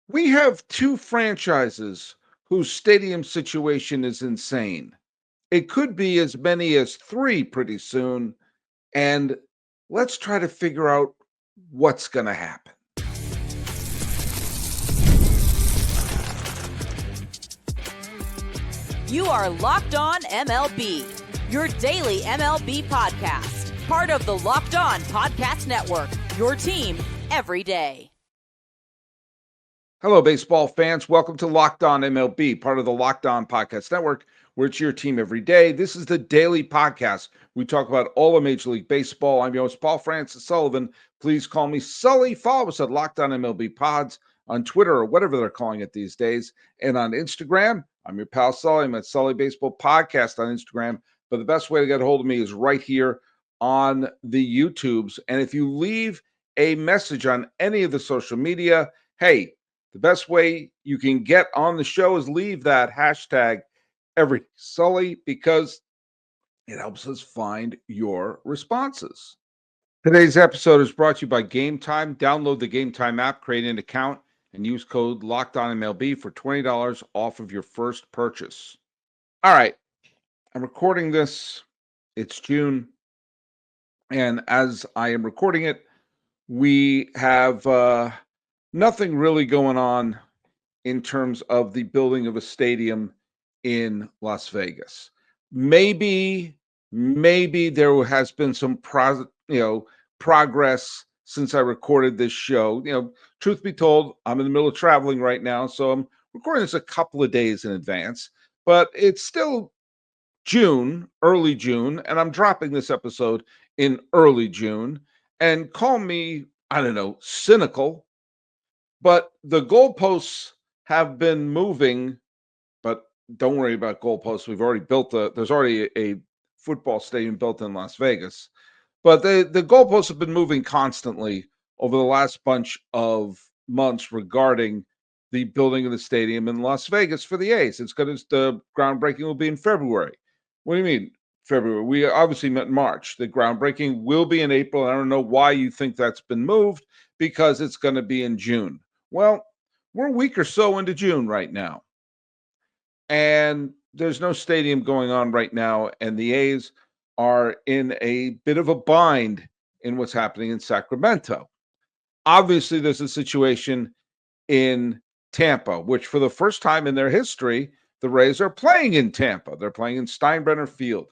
We have two franchises whose stadium situation is insane. It could be as many as three pretty soon. And let's try to figure out what's going to happen. You are Locked On MLB, your daily MLB podcast. Part of the Locked On Podcast Network, your team every day. Hello, baseball fans. Welcome to Locked On MLB, part of the Locked On Podcast Network, where it's your team every day. This is the daily podcast. We talk about all of Major League Baseball. I'm your host, Paul Francis Sullivan. Please call me Sully. Follow us at Locked On MLB Pods on Twitter or whatever they're calling it these days. And on Instagram, I'm your pal Sully. I'm at Sully Baseball Podcast on Instagram. But the best way to get a hold of me is right here on the YouTubes. And if you leave a message on any of the social media, hey, the best way you can get on the show is leave that hashtag every Sully because it helps us find your responses. Today's episode is brought to you by Gametime. Download the Gametime app, create an account, and use code LOCKEDONMLB for $20 off of your first purchase. All right, I'm recording this. It's June. And as I am recording it, we have nothing really going on in terms of the building of a stadium in Las Vegas. Maybe there has been some progress since I recorded this show. Truth be told, I'm in the middle of traveling right now, so I'm recording this a couple of days in advance, but it's still June, early June, and I'm dropping this episode in early June. And call me, I don't know, cynical, but the goalposts have been moving. But don't worry about goalposts. We've already there's already a football stadium built in Las Vegas. But the goalposts have been moving constantly over the last bunch of months regarding the building of the stadium in Las Vegas for the A's. The groundbreaking will be in February. What do you mean February? We obviously met in March. The groundbreaking will be in April. I don't know why you think that's been moved because it's going to be in June. Well, we're a week or so into June right now. And there's no stadium going on right now. And the A's are in a bit of a bind in what's happening in Sacramento. Obviously, there's a situation in Tampa, which for the first time in their history, the Rays are playing in Tampa. They're playing in Steinbrenner Field.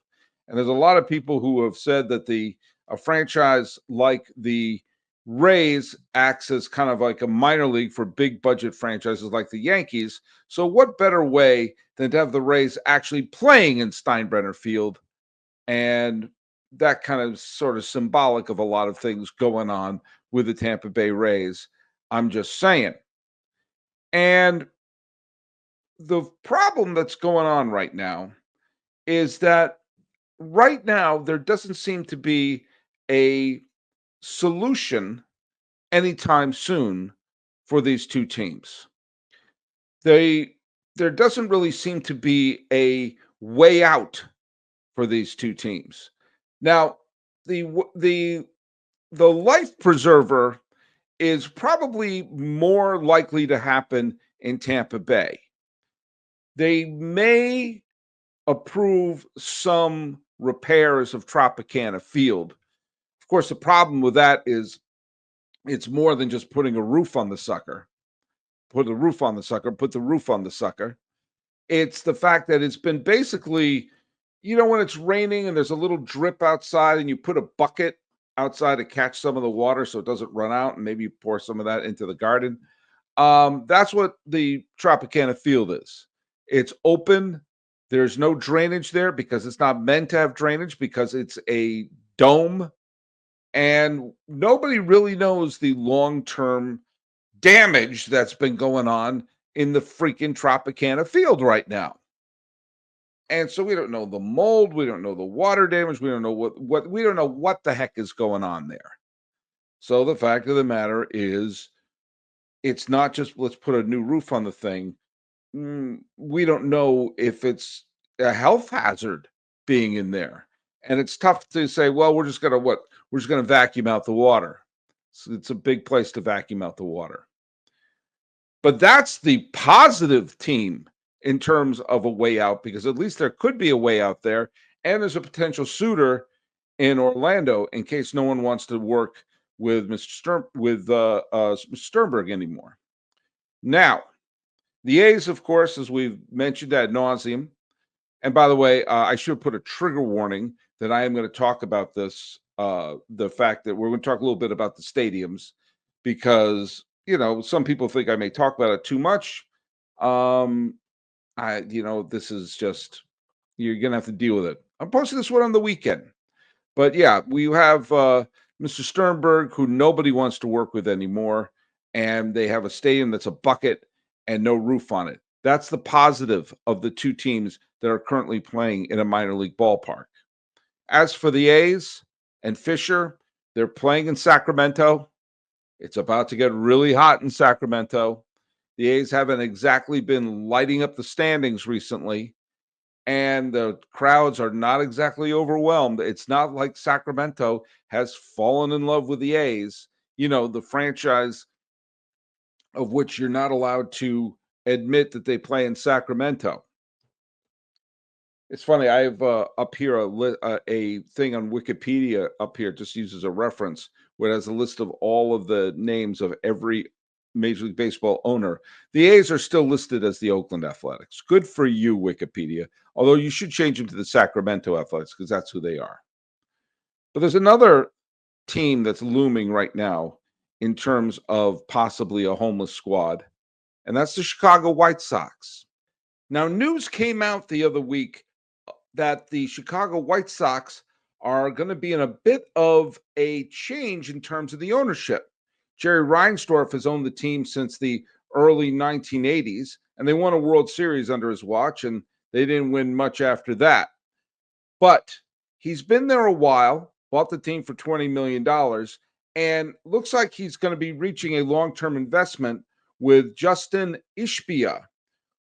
And there's a lot of people who have said that a franchise like the Rays acts as kind of like a minor league for big budget franchises like the Yankees. So what better way than to have the Rays actually playing in Steinbrenner Field? And that kind of sort of symbolic of a lot of things going on with the Tampa Bay Rays. I'm just saying. And the problem that's going on right now is that right now there doesn't seem to be a solution anytime soon for these two teams. There doesn't really seem to be a way out for these two teams. Now, the life preserver is probably more likely to happen in Tampa Bay. They may approve some repairs of Tropicana Field. Of course, the problem with that is it's more than just putting a roof on the sucker. Put the roof on the sucker. It's the fact that it's been basically, when it's raining and there's a little drip outside and you put a bucket outside to catch some of the water so it doesn't run out, and maybe you pour some of that into the garden. That's what the Tropicana Field is. It's open. There's no drainage there because it's not meant to have drainage because it's a dome. And nobody really knows the long-term damage that's been going on in the freaking Tropicana Field right now. And so we don't know the mold, we don't know the water damage, we don't know what the heck is going on there. So the fact of the matter is, it's not just let's put a new roof on the thing. We don't know if it's a health hazard being in there. And it's tough to say, well, we're just going to vacuum out the water. So it's a big place to vacuum out the water. But that's the positive team in terms of a way out, because at least there could be a way out there. And there's a potential suitor in Orlando in case no one wants to work with Mr. Sternberg anymore. Now, the A's, of course, as we've mentioned ad nauseum. And by the way, I should put a trigger warning that I am going to talk about this, the fact that we're going to talk a little bit about the stadiums, because, some people think I may talk about it too much. This is just, you're going to have to deal with it. I'm posting this one on the weekend. But yeah, we have Mr. Sternberg, who nobody wants to work with anymore, and they have a stadium that's a bucket and no roof on it. That's the positive of the two teams that are currently playing in a minor league ballpark. As for the A's and Fisher, they're playing in Sacramento. It's about to get really hot in Sacramento. The A's haven't exactly been lighting up the standings recently, and the crowds are not exactly overwhelmed. It's not like Sacramento has fallen in love with the A's, the franchise of which you're not allowed to admit that they play in Sacramento. It's funny. I have up here a thing on Wikipedia up here, just uses a reference, where it has a list of all of the names of every Major League Baseball owner. The A's are still listed as the Oakland Athletics. Good for you, Wikipedia. Although you should change them to the Sacramento Athletics, because that's who they are. But there's another team that's looming right now in terms of possibly a homeless squad, and that's the Chicago White Sox. Now, news came out the other week that the Chicago White Sox are going to be in a bit of a change in terms of the ownership. Jerry Reinsdorf has owned the team since the early 1980s, and they won a World Series under his watch, and they didn't win much after that. But he's been there a while, bought the team for $20 million, and looks like he's going to be reaching a long-term investment with Justin Ishbia,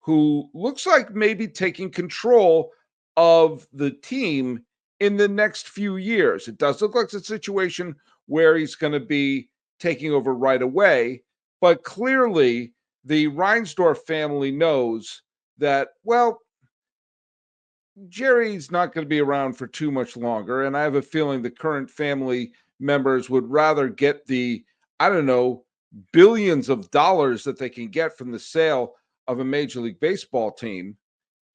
who looks like maybe taking control of the team in the next few years. It does look like it's a situation where he's going to be taking over right away, but clearly the Reinsdorf family knows that, well, Jerry's not going to be around for too much longer, and I have a feeling the current family members would rather get the, billions of dollars that they can get from the sale of a Major League Baseball team.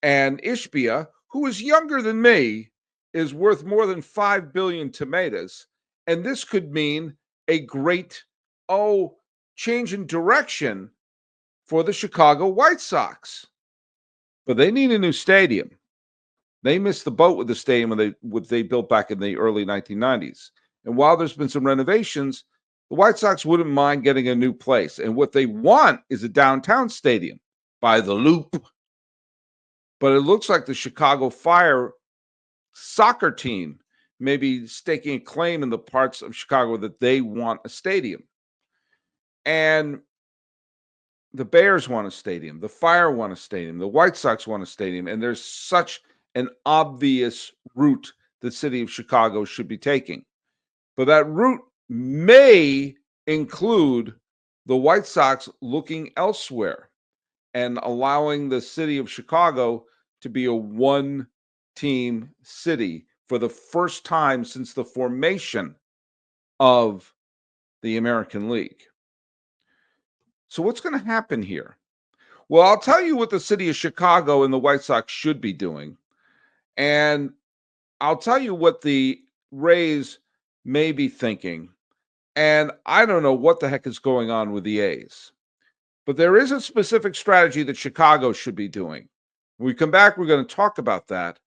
And Ishbia, who is younger than me, is worth more than 5 billion tomatoes. And this could mean a great, change in direction for the Chicago White Sox. But they need a new stadium. They missed the boat with the stadium when they built back in the early 1990s. And while there's been some renovations, the White Sox wouldn't mind getting a new place. And what they want is a downtown stadium by the Loop. But it looks like the Chicago Fire soccer team may be staking a claim in the parts of Chicago that they want a stadium. And the Bears want a stadium. The Fire want a stadium. The White Sox want a stadium. And there's such an obvious route the city of Chicago should be taking. But that route may include the White Sox looking elsewhere and allowing the city of Chicago to be a one-team city for the first time since the formation of the American League. So what's going to happen here? Well, I'll tell you what the city of Chicago and the White Sox should be doing. And I'll tell you what the Rays may be thinking. And I don't know what the heck is going on with the A's. But there is a specific strategy that Chicago should be doing. When we come back, we're going to talk about that.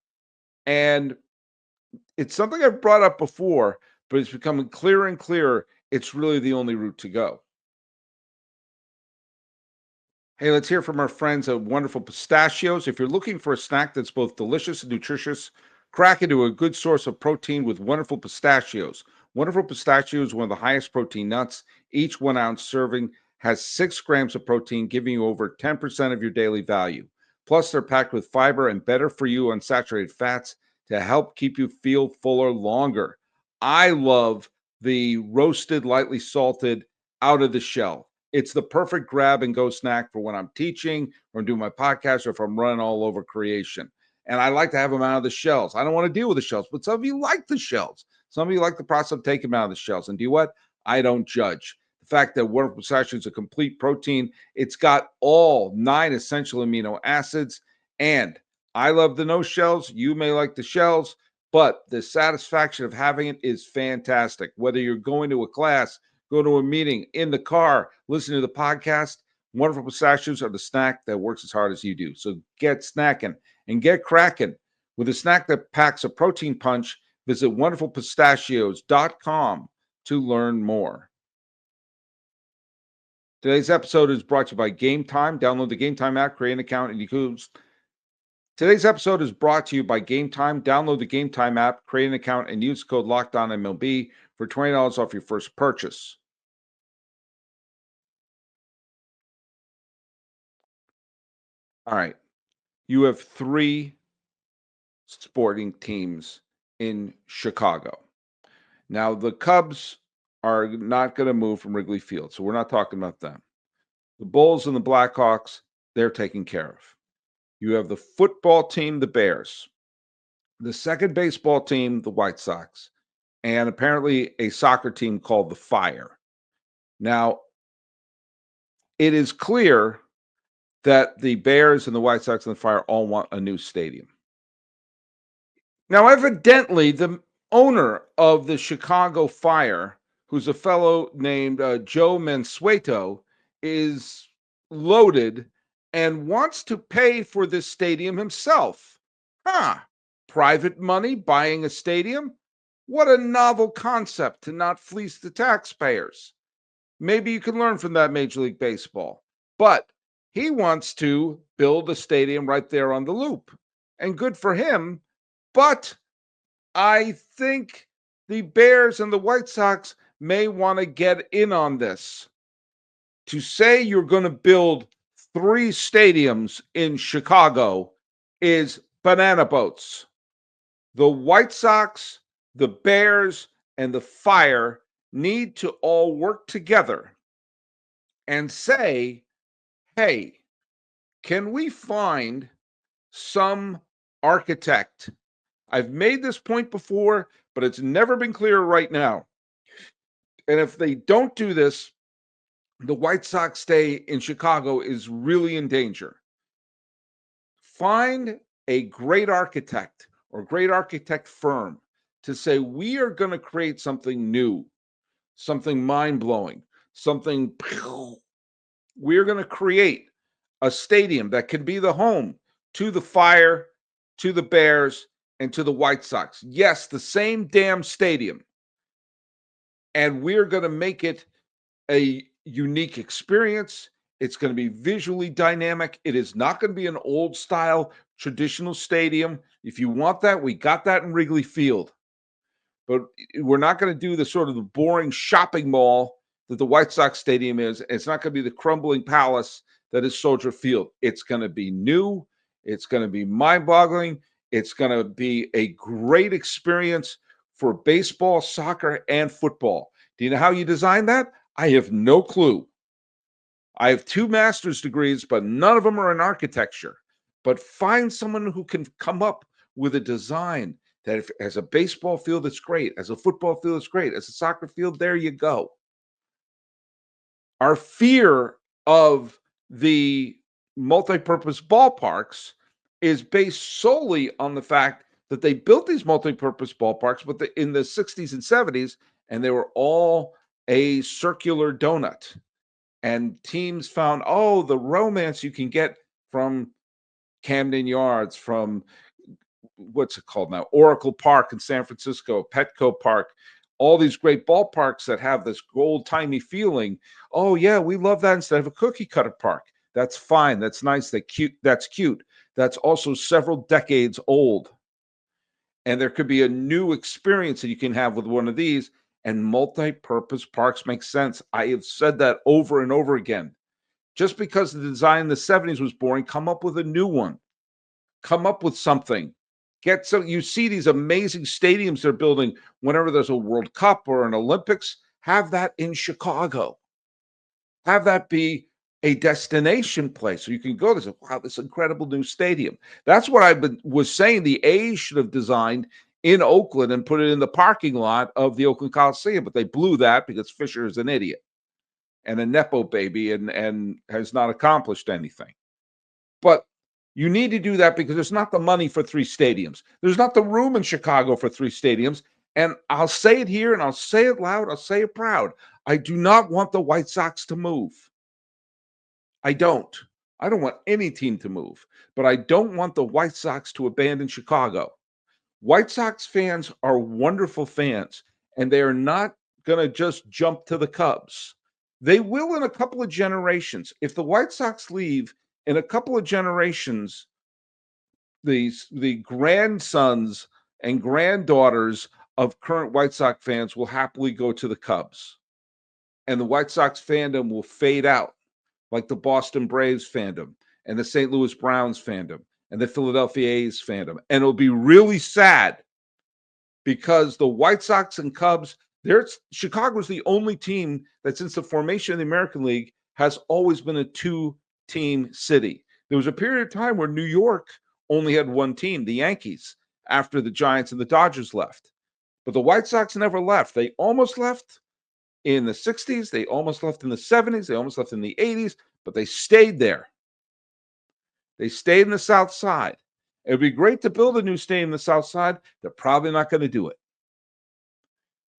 And it's something I've brought up before, but it's becoming clearer and clearer. It's really the only route to go. Hey, let's hear from our friends at Wonderful Pistachios. If you're looking for a snack that's both delicious and nutritious, crack into a good source of protein with Wonderful Pistachios. Wonderful Pistachios is one of the highest protein nuts. Each 1 ounce serving has 6 grams of protein, giving you over 10% of your daily value. Plus, they're packed with fiber and better for you unsaturated fats to help keep you feel fuller longer. I love the roasted, lightly salted, out of the shell. It's the perfect grab and go snack for when I'm teaching or I'm doing my podcast or if I'm running all over creation. And I like to have them out of the shells. I don't want to deal with the shells, but some of you like the shells. Some of you like the process of taking them out of the shells. And do you what? I don't judge. The fact that Wonderful Pistachios is a complete protein, it's got all 9 essential amino acids. And I love the no shells. You may like the shells, but the satisfaction of having it is fantastic. Whether you're going to a class, go to a meeting, in the car, listen to the podcast, Wonderful Pistachios are the snack that works as hard as you do. So get snacking and get cracking with a snack that packs a protein punch. Visit wonderfulpistachios.com to learn more. Today's episode is brought to you by Gametime. Download the Gametime app, create an account, and use. Today's episode is brought to you by Gametime. Download the Gametime app, create an account, and use code LOCKEDONMLB for $20 off your first purchase. All right. You have 3 sporting teams in Chicago. Now, the Cubs are not going to move from Wrigley Field, so we're not talking about them. The Bulls and the Blackhawks, they're taken care of. You have the football team, the Bears, the second baseball team, the White Sox, and apparently a soccer team called the Fire. Now, it is clear that the Bears and the White Sox and the Fire all want a new stadium. Now, evidently, the owner of the Chicago Fire, who's a fellow named Joe Mansueto, is loaded and wants to pay for this stadium himself. Private money buying a stadium? What a novel concept to not fleece the taxpayers. Maybe you can learn from that, Major League Baseball. But he wants to build a stadium right there on the Loop. And good for him. But I think the Bears and the White Sox may want to get in on this. To say you're going to build 3 stadiums in Chicago is banana boats. The White Sox, the Bears, and the Fire need to all work together and say, hey, can we find some architect? I've made this point before, but it's never been clearer right now. And if they don't do this, the White Sox stay in Chicago is really in danger. Find a great architect or great architect firm to say, we are going to create something new, something mind-blowing, something. We're going to create a stadium that can be the home to the Fire, to the Bears, and to the White Sox. Yes, the same damn stadium. And we're going to make it a unique experience. It's going to be visually dynamic. It is not going to be an old style traditional stadium. If you want that, we got that in Wrigley Field. But we're not going to do the sort of the boring shopping mall that the White Sox stadium is. It's not going to be the crumbling palace that is Soldier Field. It's going to be new. It's going to be mind-boggling. It's going to be a great experience for baseball, soccer, and football. Do you know how you design that? I have no clue. I have 2 master's degrees, but none of them are in architecture. But find someone who can come up with a design that if, as a baseball field, it's great. As a football field, it's great. As a soccer field, there you go. Our fear of the multi-purpose ballparks is based solely on the fact that they built these multi-purpose ballparks in the 60s and 70s, and they were all a circular donut. And teams found, the romance you can get from Camden Yards, from what's it called now? Oracle Park in San Francisco, Petco Park, all these great ballparks that have this old-timey feeling. Oh, yeah, we love that instead of a cookie-cutter park. That's fine. That's nice. That's cute. That's also several decades old. And there could be a new experience that you can have with one of these. And multi-purpose parks make sense. I have said that over and over again. Just because the design in the 70s was boring, come up with a new one. Come up with something. You see these amazing stadiums they're building whenever there's a World Cup or an Olympics. Have that in Chicago. have that be a destination place so you can go there and say, wow, this incredible new stadium. That's what was saying. The A's should have designed in Oakland and put it in the parking lot of the Oakland Coliseum, but they blew that because Fisher is an idiot and a Nepo baby and has not accomplished anything. But you need to do that because there's not the money for 3 stadiums. There's not the room in Chicago for 3 stadiums. And I'll say it here and I'll say it loud. I'll say it proud. I do not want the White Sox to move. I don't. I don't want any team to move. But I don't want the White Sox to abandon Chicago. White Sox fans are wonderful fans, and they are not going to just jump to the Cubs. They will in a couple of generations. If the White Sox leave in a couple of generations, the grandsons and granddaughters of current White Sox fans will happily go to the Cubs. And the White Sox fandom will fade out, like the Boston Braves fandom and the St. Louis Browns fandom and the Philadelphia A's fandom. And it'll be really sad because the White Sox and Cubs, Chicago's the only team that since the formation of the American League has always been a 2-team city. There was a period of time where New York only had one team, the Yankees, after the Giants and the Dodgers left. But the White Sox never left. They almost left in the 60s. They almost left in the 70s. They almost left in the 80s, but they stayed there. They stayed in the South Side. It would be great to build a new stadium in the South Side. They're probably not going to do it.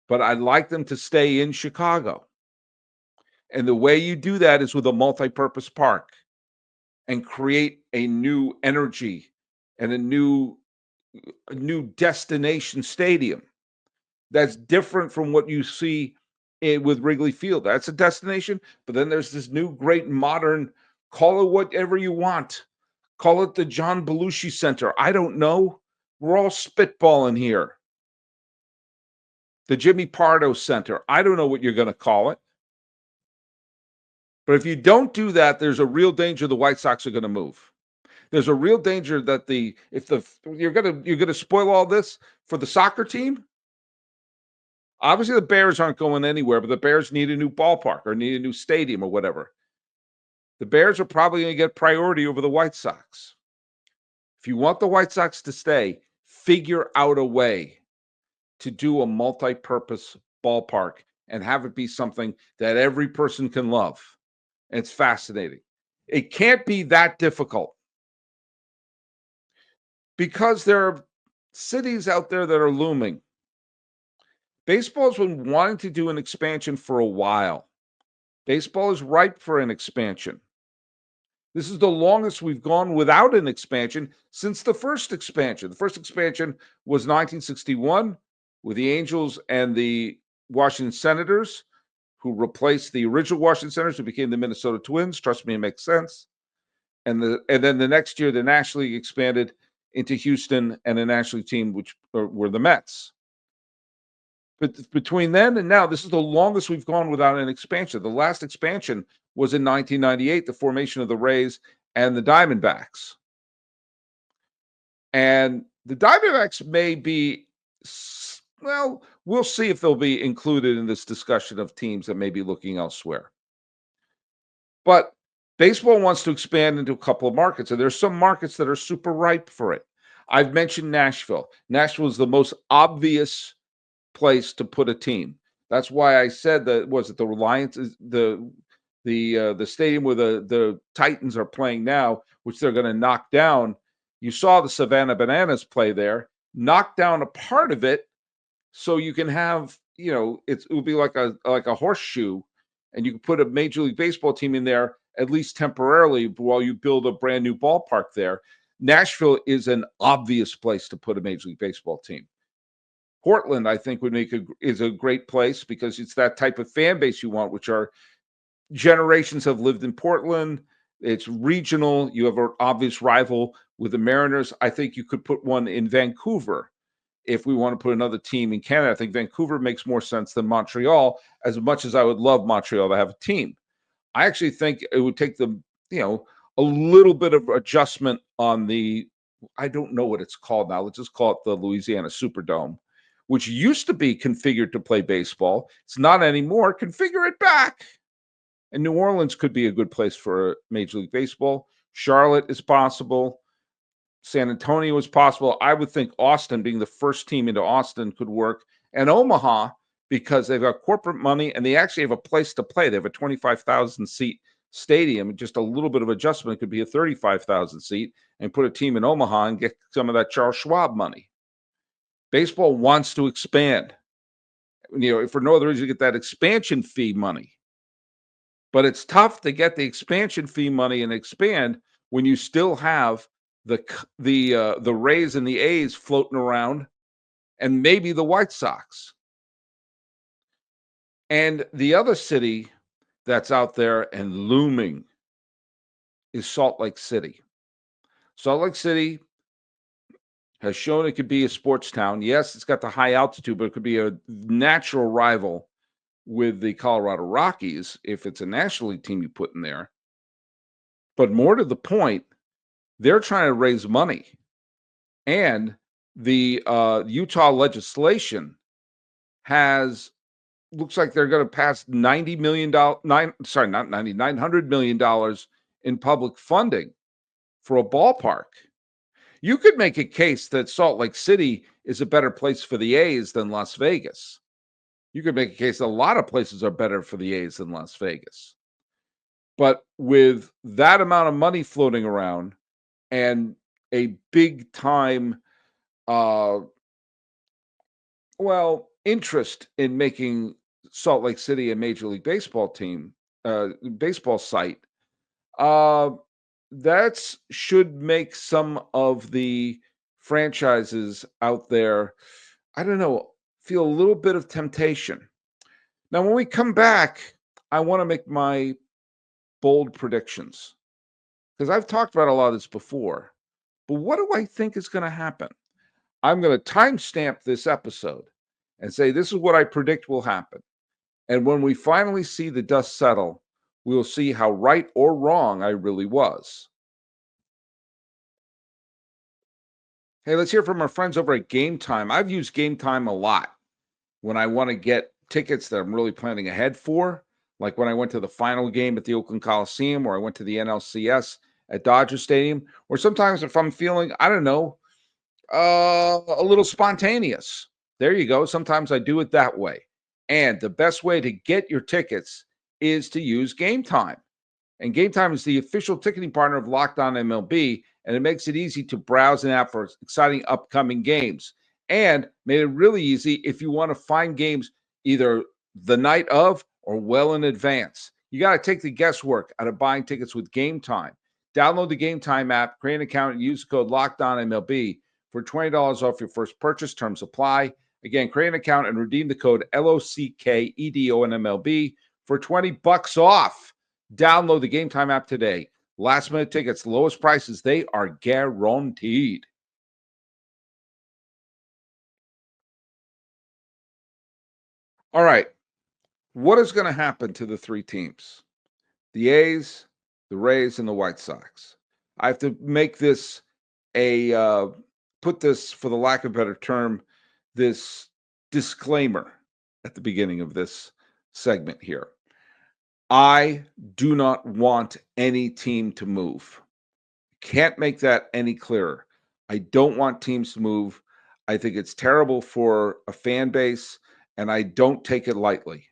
But I'd like them to stay in Chicago. And the way you do that is with a multi-purpose park and create a new energy and a new destination stadium that's different from what you see with Wrigley Field. That's a destination, but then there's this new great modern, call it whatever you want. Call it the John Belushi Center. I don't know. We're all spitballing here. The Jimmy Pardo Center. I don't know what you're going to call it. But if you don't do that, there's a real danger the White Sox are going to move. There's a real danger that you're going to spoil all this for the soccer team. Obviously, the Bears aren't going anywhere, but the Bears need a new ballpark or need a new stadium or whatever. The Bears are probably going to get priority over the White Sox. If you want the White Sox to stay, figure out a way to do a multi-purpose ballpark and have it be something that every person can love. And it's fascinating. It can't be that difficult because there are cities out there that are looming. Baseball's been wanting to do an expansion for a while. Baseball is ripe for an expansion. This is the longest we've gone without an expansion since the first expansion. The first expansion was 1961 with the Angels and the Washington Senators, who replaced the original Washington Senators, who became the Minnesota Twins. Trust me, it makes sense. And then the next year, the National League expanded into Houston and a National League team, which were the Mets. But between then and now, this is the longest we've gone without an expansion. The last expansion was in 1998, the formation of the Rays and the Diamondbacks. And the Diamondbacks may be, well, we'll see if they'll be included in this discussion of teams that may be looking elsewhere. But baseball wants to expand into a couple of markets, and there's some markets that are super ripe for it. I've mentioned Nashville. Nashville is the most obvious place to put a team. That's why I said that the Reliance is the stadium where the Titans are playing now, which they're going to knock down. You saw the Savannah Bananas play there, knock down a part of it, so you can have it will be like a horseshoe, and you can put a Major League Baseball team in there at least temporarily while you build a brand new ballpark there. Nashville is an obvious place to put a Major League Baseball team. Portland, I think, is a great place because it's that type of fan base you want, which are generations have lived in Portland. It's regional. You have an obvious rival with the Mariners. I think you could put one in Vancouver if we want to put another team in Canada. I think Vancouver makes more sense than Montreal, as much as I would love Montreal to have a team. I actually think it would take them, a little bit of adjustment on I don't know what it's called now. Let's just call it the Louisiana Superdome, which used to be configured to play baseball. It's not anymore. Configure it back. And New Orleans could be a good place for Major League Baseball. Charlotte is possible. San Antonio is possible. I would think Austin, being the first team into Austin, could work. And Omaha, because they've got corporate money and they actually have a place to play. They have a 25,000 seat stadium. Just a little bit of adjustment could be a 35,000 seat, and put a team in Omaha and get some of that Charles Schwab money. Baseball wants to expand. If for no other reason, you get that expansion fee money. But it's tough to get the expansion fee money and expand when you still have the Rays and the A's floating around, and maybe the White Sox. And the other city that's out there and looming is Salt Lake City. Salt Lake City has shown it could be a sports town. Yes, it's got the high altitude, but it could be a natural rival with the Colorado Rockies if it's a National League team you put in there. But more to the point, they're trying to raise money. And the Utah legislation looks like they're going to pass $900 million in public funding for a ballpark. You could make a case that Salt Lake City is a better place for the A's than Las Vegas. You could make a case that a lot of places are better for the A's than Las Vegas. But with that amount of money floating around and a big time, interest in making Salt Lake City a Major League Baseball team, baseball site, that should make some of the franchises out there, I don't know, feel a little bit of temptation. Now, when we come back, I want to make my bold predictions, because I've talked about a lot of this before. But what do I think is going to happen? I'm going to timestamp this episode and say this is what I predict will happen. And when we finally see the dust settle, we'll see how right or wrong I really was. Hey, let's hear from our friends over at Gametime. I've used Gametime a lot when I want to get tickets that I'm really planning ahead for, like when I went to the final game at the Oakland Coliseum, or I went to the NLCS at Dodger Stadium, or sometimes if I'm feeling, I don't know, a little spontaneous. There you go. Sometimes I do it that way. And the best way to get your tickets is to use Gametime. And Gametime is the official ticketing partner of Locked On MLB, and it makes it easy to browse an app for exciting upcoming games. And made it really easy if you want to find games either the night of or well in advance. You got to take the guesswork out of buying tickets with Gametime. Download the Gametime app, create an account, and use the code LOCKEDONMLB for $20 off your first purchase. Terms apply. Again, create an account and redeem the code LOCKEDONMLB for $20 off. Download the Gametime app today. Last minute tickets, lowest prices, they are guaranteed. All right. What is going to happen to the three teams? The A's, the Rays, and the White Sox. I have to make this put this, for the lack of a better term, this disclaimer at the beginning of this segment here. I do not want any team to move. Can't make that any clearer. I don't want teams to move. I think it's terrible for a fan base, and I don't take it lightly.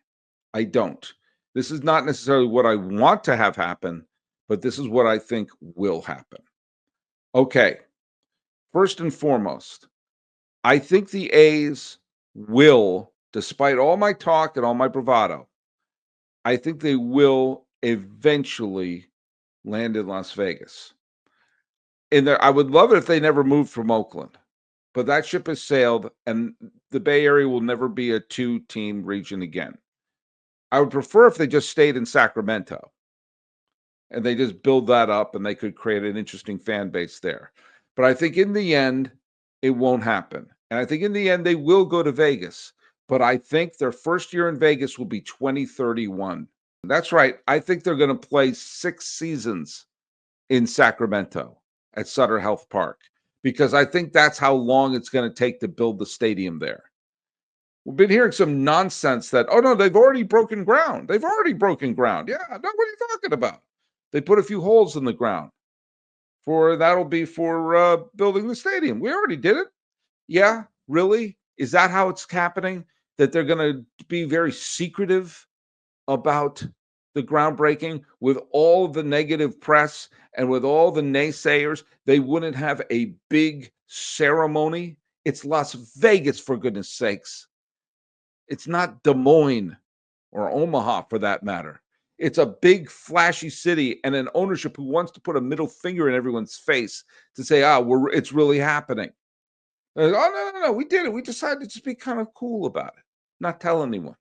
I don't. This is not necessarily what I want to have happen, but this is what I think will happen. Okay. First and foremost, I think the A's will, despite all my talk and all my bravado, I think they will eventually land in Las Vegas. And I would love it if they never moved from Oakland, but that ship has sailed, and the Bay Area will never be a two-team region again. I would prefer if they just stayed in Sacramento and they just build that up and they could create an interesting fan base there. But I think in the end, it won't happen. And I think in the end, they will go to Vegas. But I think their first year in Vegas will be 2031. That's right. I think they're going to play 6 seasons in Sacramento at Sutter Health Park, because I think that's how long it's going to take to build the stadium there. We've been hearing some nonsense that, oh no, they've already broken ground. They've already broken ground. Yeah, no, what are you talking about? They put a few holes in the ground that'll be for building the stadium. We already did it. Yeah, really? Is that how it's happening? That they're going to be very secretive about the groundbreaking with all the negative press and with all the naysayers? They wouldn't have a big ceremony. It's Las Vegas, for goodness sakes. It's not Des Moines or Omaha, for that matter. It's a big, flashy city and an ownership who wants to put a middle finger in everyone's face to say, it's really happening. Oh, no, we did it. We decided to just be kind of cool about it, not tell anyone.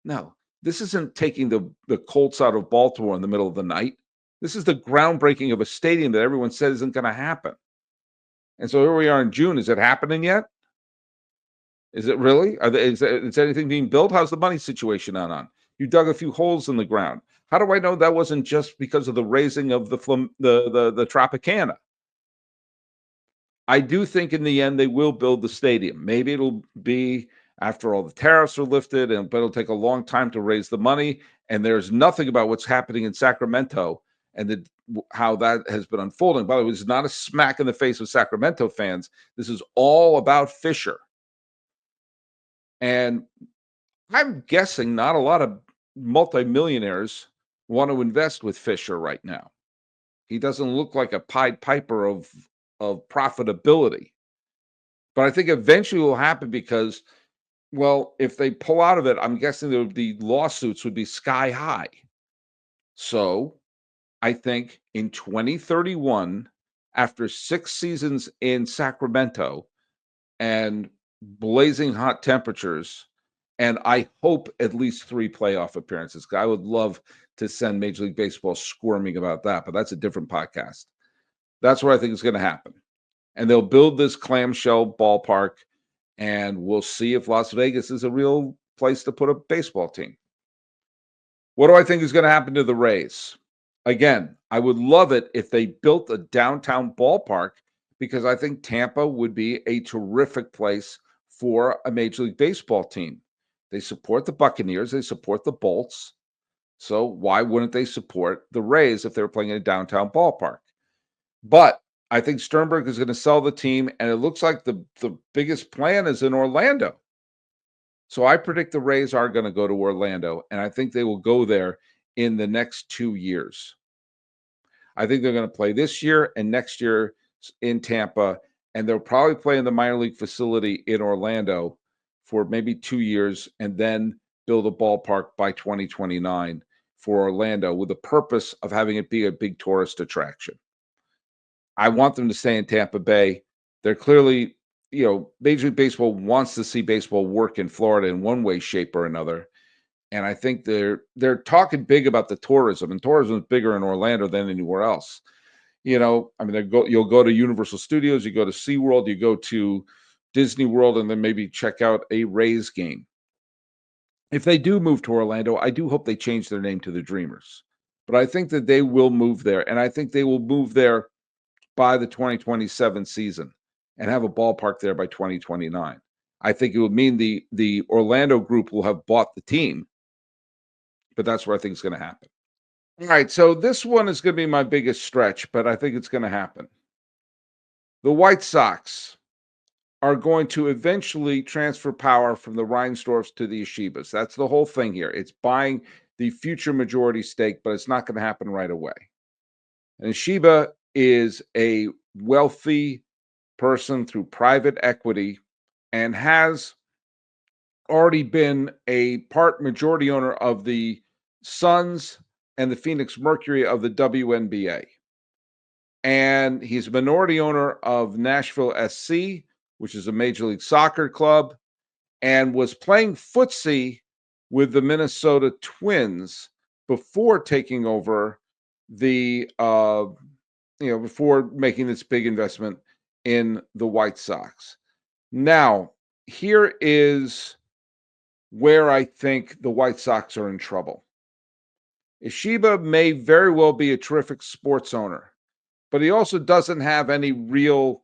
No, this isn't taking the Colts out of Baltimore in the middle of the night. This is the groundbreaking of a stadium that everyone said isn't going to happen. And so here we are in June. Is it happening yet? Is it really? Is anything being built? How's the money situation on? You dug a few holes in the ground. How do I know that wasn't just because of the raising of the Tropicana? I do think in the end they will build the stadium. Maybe it'll be after all the tariffs are lifted, but it'll take a long time to raise the money. And there's nothing about what's happening in Sacramento and how that has been unfolding. By the way, this is not a smack in the face of Sacramento fans. This is all about Fisher. And I'm guessing not a lot of multimillionaires want to invest with Fisher right now. He doesn't look like a Pied Piper of profitability. But I think eventually it will happen because, well, if they pull out of it, I'm guessing the lawsuits would be sky high. So I think in 2031, after 6 seasons in Sacramento and blazing hot temperatures, and I hope at least 3 playoff appearances. I would love to send Major League Baseball squirming about that, but that's a different podcast. That's what I think is going to happen. And they'll build this clamshell ballpark, and we'll see if Las Vegas is a real place to put a baseball team. What do I think is going to happen to the Rays? Again, I would love it if they built a downtown ballpark because I think Tampa would be a terrific place for a Major League Baseball team. They support the Buccaneers. They support the Bolts. So why wouldn't they support the Rays if they were playing in a downtown ballpark? But I think Sternberg is going to sell the team, and it looks like the biggest plan is in Orlando. So I predict the Rays are going to go to Orlando, and I think they will go there in the next 2 years. I think they're going to play this year and next year in Tampa, and they'll probably play in the minor league facility in Orlando for maybe 2 years and then build a ballpark by 2029 for Orlando with the purpose of having it be a big tourist attraction. I want them to stay in Tampa Bay. They're clearly, Major League Baseball wants to see baseball work in Florida in one way, shape, or another. And I think they're talking big about the tourism, and tourism is bigger in Orlando than anywhere else. You'll go to Universal Studios, you go to SeaWorld, you go to Disney World, and then maybe check out a Rays game. If they do move to Orlando, I do hope they change their name to the Dreamers. But I think that they will move there, and I think they will move there by the 2027 season and have a ballpark there by 2029. I think it would mean the Orlando group will have bought the team, but that's where I think it's going to happen. All right, so this one is going to be my biggest stretch, but I think it's going to happen. The White Sox are going to eventually transfer power from the Reinsdorfs to the Ishibas. That's the whole thing here. It's buying the future majority stake, but it's not going to happen right away. And Ishiba is a wealthy person through private equity and has already been a part majority owner of the Suns and the Phoenix Mercury of the WNBA. And he's a minority owner of Nashville SC, which is a Major League Soccer club, and was playing footsie with the Minnesota Twins before taking over before making this big investment in the White Sox. Now, here is where I think the White Sox are in trouble. Ishiba may very well be a terrific sports owner, but he also doesn't have any real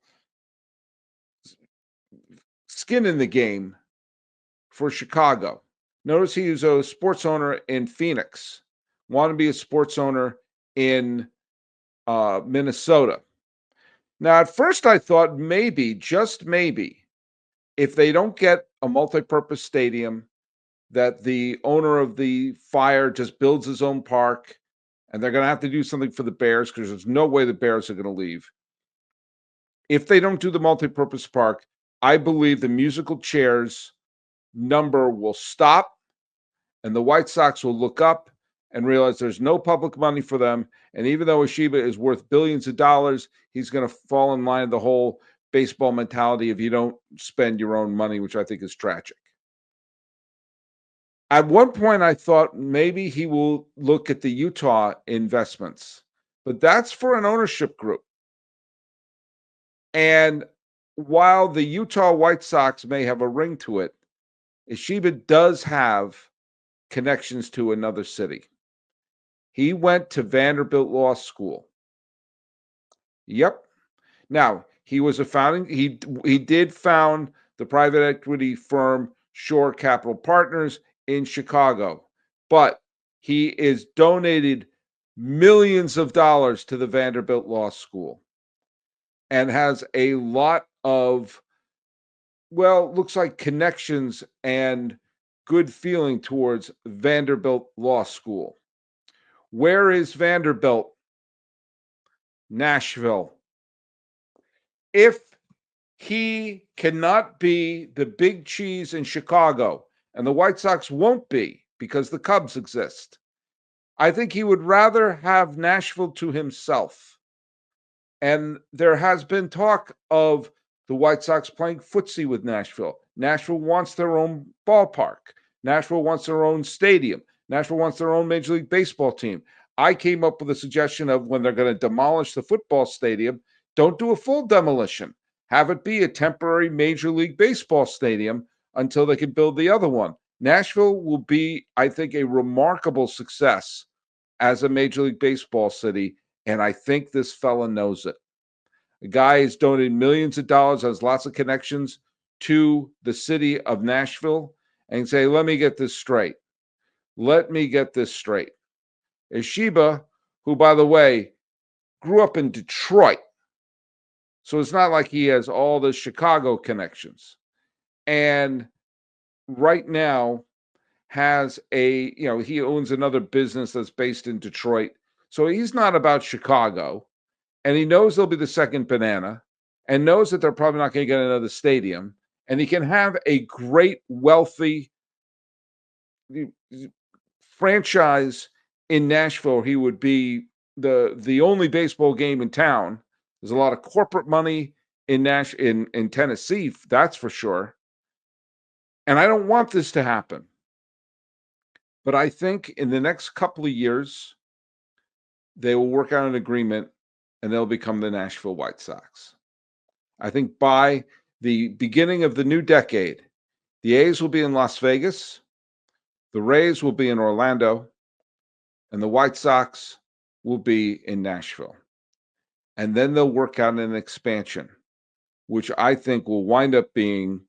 skin in the game for Chicago. Notice he was a sports owner in Phoenix, wanted to be a sports owner in Minnesota. Now, at first I thought maybe, just maybe, if they don't get a multi-purpose stadium, that the owner of the Fire just builds his own park, and they're going to have to do something for the Bears because there's no way the Bears are going to leave. If they don't do the multi-purpose park, I believe the musical chairs number will stop, and the White Sox will look up and realize there's no public money for them. And even though Ishiba is worth billions of dollars, he's going to fall in line with the whole baseball mentality if you don't spend your own money, which I think is tragic. At one point, I thought maybe he will look at the Utah investments, but that's for an ownership group. And while the Utah White Sox may have a ring to it, Ishiba does have connections to another city. He went to Vanderbilt Law School. Yep. Now, he was a founding, he did found the private equity firm Shore Capital Partners in Chicago, but he is donated millions of dollars to the Vanderbilt Law School and has a lot of, well, looks like connections and good feeling towards Vanderbilt Law School. Where is Vanderbilt? Nashville. If he cannot be the big cheese in Chicago, and the White Sox won't be because the Cubs exist, I think he would rather have Nashville to himself. And there has been talk of the White Sox playing footsie with Nashville. Nashville wants their own ballpark. Nashville wants their own stadium. Nashville wants their own Major League Baseball team. I came up with a suggestion of when they're going to demolish the football stadium, don't do a full demolition. Have it be a temporary Major League Baseball stadium until they can build the other one. Nashville will be, I think, a remarkable success as a Major League Baseball city, and I think this fella knows it. The guy has donated millions of dollars, has lots of connections to the city of Nashville, and say, let me get this straight. Let me get this straight. Ishiba, who, by the way, grew up in Detroit, so it's not like he has all the Chicago connections, and right now has he owns another business that's based in Detroit. So he's not about Chicago, and he knows they'll be the second banana and knows that they're probably not going to get another stadium. And he can have a great, wealthy franchise in Nashville. He would be the only baseball game in town. There's a lot of corporate money in Tennessee, that's for sure. And I don't want this to happen. But I think in the next couple of years, they will work out an agreement and they'll become the Nashville White Sox. I think by the beginning of the new decade, the A's will be in Las Vegas, the Rays will be in Orlando, and the White Sox will be in Nashville. And then they'll work out an expansion, which I think will wind up being,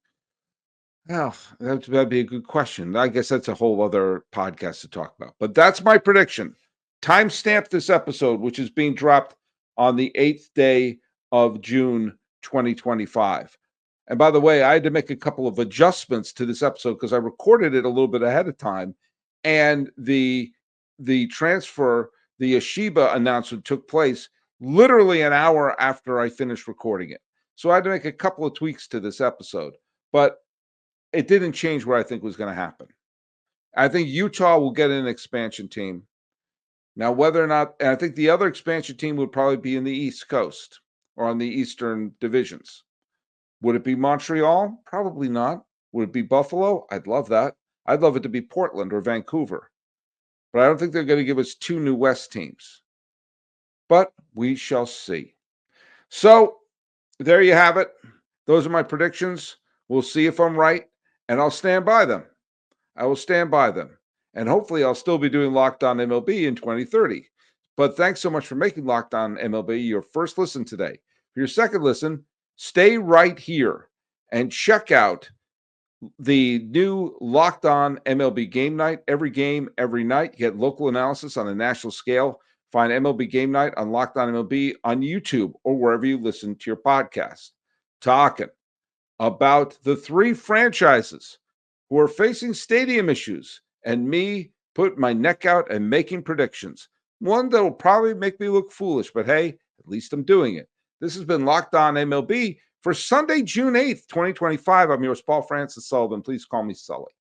well, that'd be a good question. I guess that's a whole other podcast to talk about. But that's my prediction. Timestamp this episode, which is being dropped on the 8th day of June, 2025. And by the way, I had to make a couple of adjustments to this episode because I recorded it a little bit ahead of time. And the transfer, the Ishiba announcement took place literally an hour after I finished recording it. So I had to make a couple of tweaks to this episode. But it didn't change what I think was going to happen. I think Utah will get an expansion team. Now, whether or not, and I think the other expansion team would probably be in the East Coast or on the Eastern divisions. Would it be Montreal? Probably not. Would it be Buffalo? I'd love that. I'd love it to be Portland or Vancouver. But I don't think they're going to give us two new West teams. But we shall see. So there you have it. Those are my predictions. We'll see if I'm right, and I'll stand by them. I will stand by them. And hopefully I'll still be doing Locked On MLB in 2030. But thanks so much for making Locked On MLB your first listen today. For your second listen, stay right here and check out the new Locked On MLB Game Night. Every game, every night. You get local analysis on a national scale. Find MLB Game Night on Locked On MLB on YouTube or wherever you listen to your podcast. Talking about the three franchises who are facing stadium issues and me putting my neck out and making predictions. One that will probably make me look foolish, but hey, at least I'm doing it. This has been Locked On MLB for Sunday, June 8th, 2025. I'm yours, Paul Francis Sullivan. Please call me Sully.